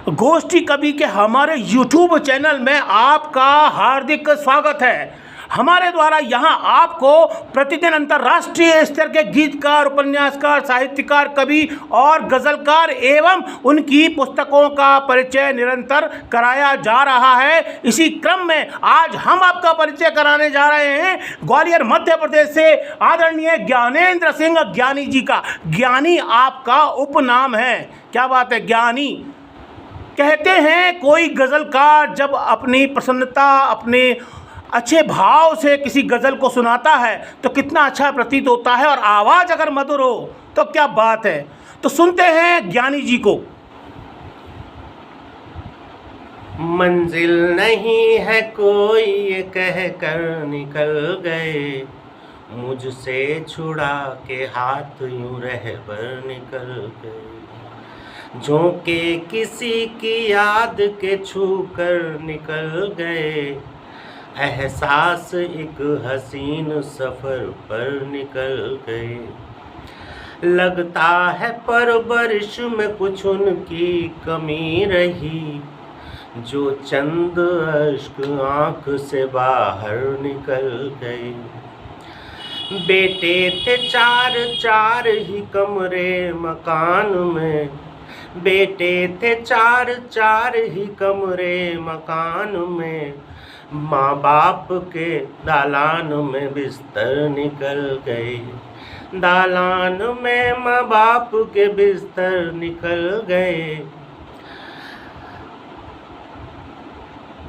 गोष्ठी कवि के हमारे YouTube चैनल में आपका हार्दिक स्वागत है। हमारे द्वारा यहाँ आपको प्रतिदिन अंतर्राष्ट्रीय स्तर के गीतकार, उपन्यासकार, साहित्यकार, कवि और गज़लकार एवं उनकी पुस्तकों का परिचय निरंतर कराया जा रहा है। इसी क्रम में आज हम आपका परिचय कराने जा रहे हैं ग्वालियर मध्य प्रदेश से आदरणीय ज्ञानेंद्र सिंह ज्ञानी जी का। ज्ञानी आपका उपनाम है। क्या बात है ज्ञानी। कहते हैं कोई गज़लकार जब अपनी प्रसन्नता, अपने अच्छे भाव से किसी गज़ल को सुनाता है तो कितना अच्छा प्रतीत होता है, और आवाज़ अगर मधुर हो तो क्या बात है। तो सुनते हैं ज्ञानी जी को। मंजिल नहीं है कोई ये कह कर निकल गए, मुझसे छुड़ा के हाथ यूं रहबर निकल गए। झोंके किसी की याद के छू कर निकल गए, एहसास एक हसीन सफ़र पर निकल गए। लगता है परवरिश में कुछ उनकी कमी रही, जो चंद अश्क आँख से बाहर निकल गए। बेटे थे चार चार ही कमरे मकान में, बेटे थे चार चार ही कमरे मकान में, माँ बाप के दालान में बिस्तर निकल गए। दालान में माँ बाप के बिस्तर निकल गए।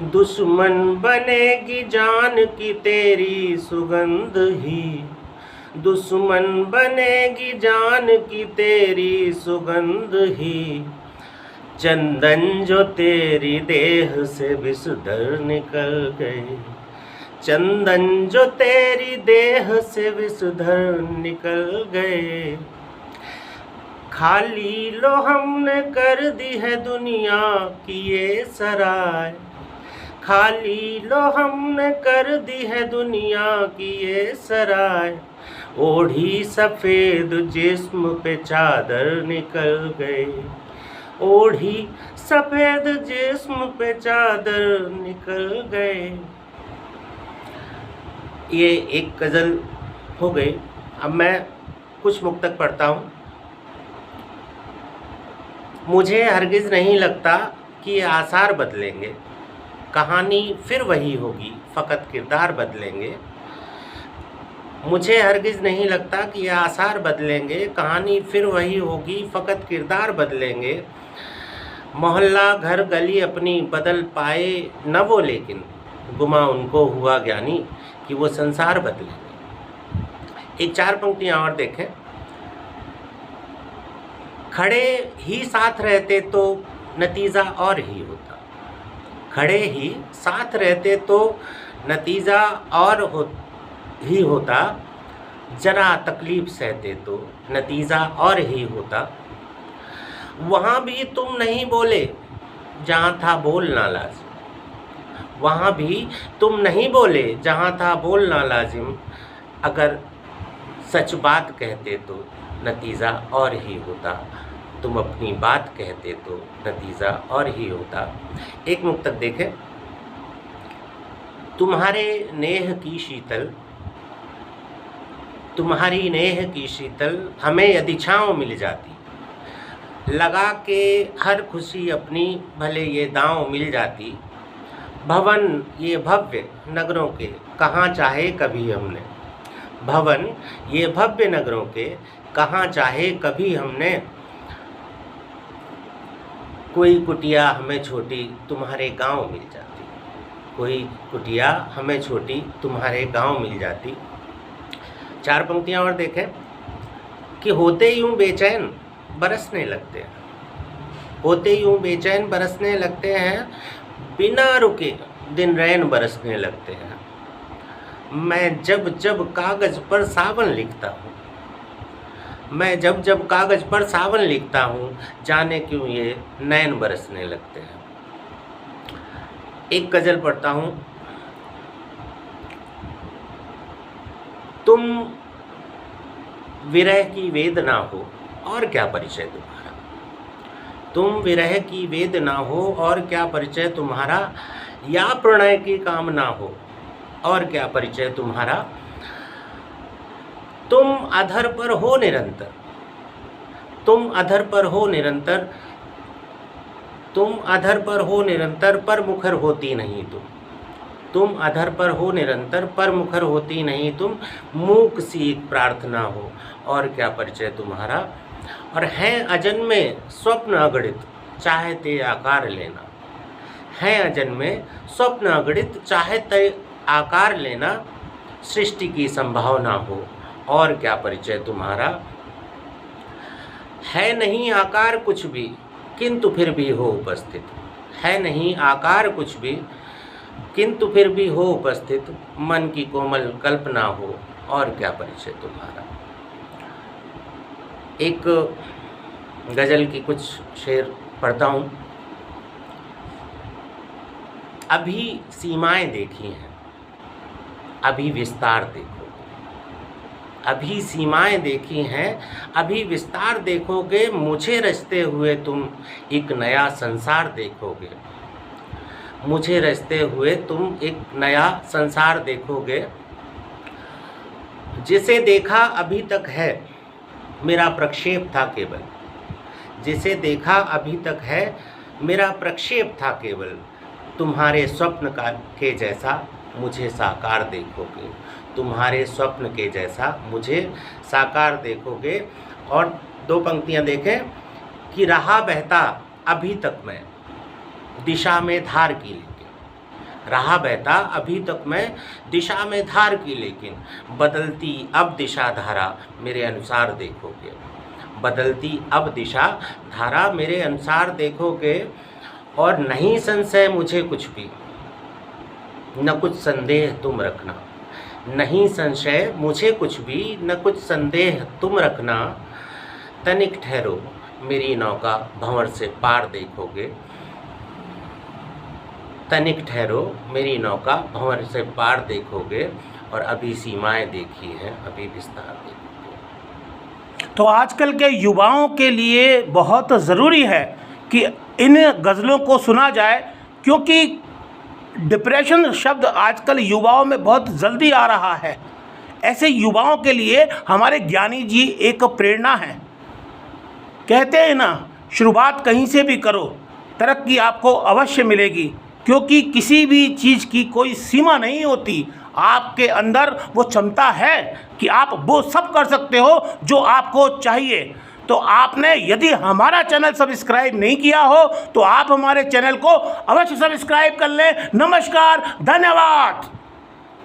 दुश्मन बनेगी जान की तेरी सुगंध ही, दुश्मन बनेगी जान की तेरी सुगंध ही, चंदन जो तेरी देह से विषधर निकल गए। चंदन जो तेरी देह से विषधर निकल गए। खाली लो हमने कर दी है दुनिया की ये सराय, खाली लो हमने कर दी है दुनिया की ये सराय। ओढ़ी सफ़ेद जिस्म पे चादर निकल गए, ओढ़ी सफ़ेद जिस्म पे चादर निकल गए। ये एक गज़ल हो गई। अब मैं कुछ मुक्तक पढ़ता हूँ। मुझे हरगिज़ नहीं लगता कि ये आसार बदलेंगे, कहानी फिर वही होगी, फ़कत किरदार बदलेंगे। मुझे हरगिज़ नहीं लगता कि ये आसार बदलेंगे, कहानी फिर वही होगी, फ़कत किरदार बदलेंगे। मोहल्ला घर गली अपनी बदल पाए न वो, लेकिन गुमा उनको हुआ ज्ञानी कि वो संसार बदलेंगे। एक चार पंक्तियाँ और देखें। खड़े ही साथ रहते तो नतीजा और ही होता, खड़े ही साथ रहते तो नतीजा और ही होता, जरा तकलीफ सहते तो नतीजा और ही होता। वहाँ भी तुम नहीं बोले जहाँ था बोलना लाजिम, वहाँ भी तुम नहीं बोले जहाँ था बोलना लाजिम, अगर सच बात कहते तो नतीजा और ही होता, तुम अपनी बात कहते तो नतीजा और ही होता। एक मुक्तक देखें। तुम्हारे नेह की शीतल, तुम्हारी नेह की शीतल हमें यदि छाँव मिल जाती, लगा के हर खुशी अपनी भले ये दांव मिल जाती। भवन ये भव्य नगरों के कहाँ चाहे कभी हमने, भवन ये भव्य नगरों के कहाँ चाहे कभी हमने, कोई कुटिया हमें छोटी तुम्हारे गांव मिल जाती, कोई कुटिया हमें छोटी तुम्हारे गांव मिल जाती। चार पंक्तियाँ और देखें कि होते यूं बेचैन बरसने लगते हैं, होते यूं बेचैन बरसने लगते हैं, बिना रुके दिन रैन बरसने लगते हैं। मैं जब जब कागज़ पर सावन लिखता हूँ, मैं जब जब कागज़ पर सावन लिखता हूँ, जाने क्यों ये नैन बरसने लगते हैं। एक गज़ल पढ़ता हूँ। तुम विरह की वेदना हो और क्या परिचय तुम्हारा, तुम विरह की वेद ना हो, और क्या परिचय तुम्हारा, या प्रणय की काम ना हो, और क्या परिचय तुम्हारा। तुम अधर पर हो निरंतर, तुम अधर पर हो निरंतर, तुम अधर पर हो निरंतर, पर मुखर होती नहीं तुम। तुम अधर पर हो निरंतर, पर मुखर होती नहीं तुम। मूक सी एक प्रार्थना हो, और क्या परिचय तुम्हारा। और हैं अजन्मे स्वप्न अगणित, चाहते आकार लेना। हैं अजन्मे स्वप्न अगणित, चाहते आकार लेना। सृष्टि की संभावना हो, और क्या परिचय तुम्हारा। है नहीं आकार कुछ भी, किंतु फिर भी हो उपस्थित। है नहीं आकार कुछ भी, किंतु फिर भी हो उपस्थित। मन की कोमल कल्पना हो, और क्या परिचय तुम्हारा। एक गज़ल की कुछ शेर पढ़ता हूँ। अभी सीमाएं देखी हैं, अभी विस्तार देखो। अभी सीमाएं देखी हैं, अभी विस्तार देखोगे। मुझे रचते हुए तुम एक नया संसार देखोगे। मुझे रचते हुए तुम एक नया संसार देखोगे। जिसे देखा अभी तक है, मेरा प्रक्षेप था केवल। जिसे देखा अभी तक है, मेरा प्रक्षेप था केवल। तुम्हारे स्वप्न का के जैसा मुझे साकार देखोगे। तुम्हारे स्वप्न के जैसा मुझे साकार देखोगे। और दो पंक्तियां देखें कि रहा बहता अभी तक मैं दिशा में धार की, लेकिन रहा बहता अभी तक मैं दिशा में धार की, लेकिन बदलती अब दिशा धारा मेरे अनुसार देखोगे। बदलती अब दिशा धारा मेरे अनुसार देखोगे। और नहीं संशय मुझे कुछ भी, न कुछ संदेह तुम रखना। नहीं संशय मुझे कुछ भी, न कुछ संदेह तुम रखना। तनिक ठहरो मेरी नौका भंवर से पार देखोगे। तनिक ठहरो मेरी नौका भंवर से पार देखोगे। और अभी सीमाएं देखी हैं, अभी विस्तार देखोगे। तो आजकल के युवाओं के लिए बहुत ज़रूरी है कि इन गज़लों को सुना जाए, क्योंकि डिप्रेशन शब्द आजकल युवाओं में बहुत जल्दी आ रहा है। ऐसे युवाओं के लिए हमारे ज्ञानी जी एक प्रेरणा है। कहते हैं ना, शुरुआत कहीं से भी करो, तरक्की आपको अवश्य मिलेगी। क्योंकि किसी भी चीज़ की कोई सीमा नहीं होती। आपके अंदर वो क्षमता है कि आप वो सब कर सकते हो जो आपको चाहिए। तो आपने यदि हमारा चैनल सब्सक्राइब नहीं किया हो तो आप हमारे चैनल को अवश्य सब्सक्राइब कर लें। नमस्कार, धन्यवाद।